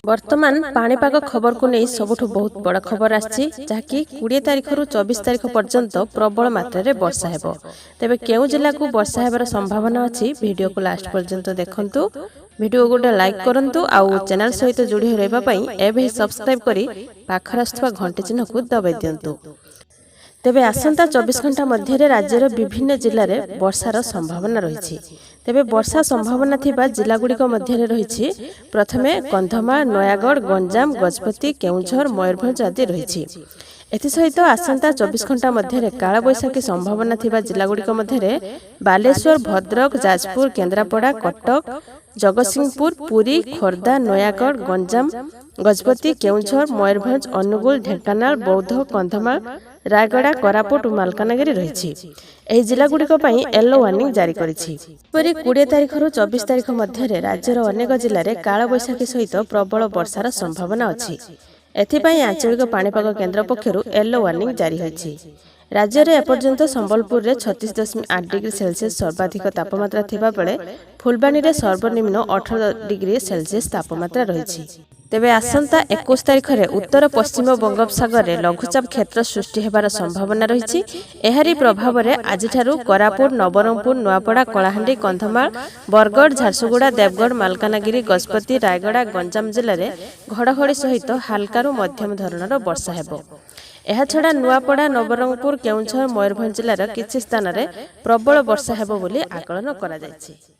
वर्तमान पाणीपाग खबर को नहीं सबुठु बहुत बड़ा खबर आछि जहाँकि 20 तारिख रु 24 तारिख पर्यंत प्रबल मात्रा वर्षा हेबो। तेबे केउ जिला को वर्षा हेबार संभावना अछि वीडियो को लास्ट पर्यंत देखंतु। वीडियो गोटे लाइक करंतु आउ चैनल सहित जोड़ी रहबा पई एबे सब्सक्राइब करी पाखर आस्थवा घंटी चिन्ह को दबाइ दियंतु। तेबे आसंता 24 घंटा मध्य राज्यर विभिन्न जिले में वर्षार संभावना रही। तेबे वर्षा संभावना थिबा जिलागुड़िक मध्य रही प्रथमे कंधमाल, नयागढ़, गंजाम, गजपति, केउझर, मयूरभंज आदि रही। एसहित आसंता 24 घंटा मध्य काल बैशाखी संभावना थिबा जिलागुड़िक मध्य बालेश्वर, भद्रक, जाजपुर, केन्द्रापड़ा, कटक, जगतसिंहपुर, पुरी, खोर्धा, नयागढ़, गंजाम, गजपति, केउझर, मयूरभंज, अनुगुल, ढेंकानाल, बौद्ध, कंधमाल, रायगड़ा, कोरापुट और मालकानगिरी रही। जिलागुड़िक येलो वार्निंग जारी करिछि। 20 तारिख रु 24 तारिख मध्य राज्यर अनेक जिले में काल बैशाखी सहित प्रबल वर्षार संभावना अछि। एथिपाई आंचलिक पाणीपाग केन्द्र पक्षरु येलो वार्निंग जारी होइछि। राज्य में एपर्यंत संबलपुर में 36.8 डिग्री सेल्सियस सर्वाधिक तापमात्रा थिबा बेले फुलबाणी में सर्वनिम्न 18 डिग्री सेल्सियस तापमात्रा रही। तेबे आसंता 21 तारिख में उत्तर पश्चिम बंगोपसागर में लघुचाप क्षेत्र सृष्टि हेबार संभावना रही। एहारी प्रभाव में आज कोरापुट, नवरंगपुर, नुआपड़ा, कलाहांडी, कंधमाल, बरगढ़, झारसुगुड़ा, देवगढ़, मालकानगिरी, गजपति, रायगड़ा, गंजाम जिले में घड़घड़ी सहित हालकारु मध्यम धरणर वर्षा हेबो। एहाछड़ा नुआपड़ा, नवरंगपुर, केउझर, मयूरभंज जिलार किछि स्थान में प्रबल वर्षा हेबो बोली आकलन करा जायछि।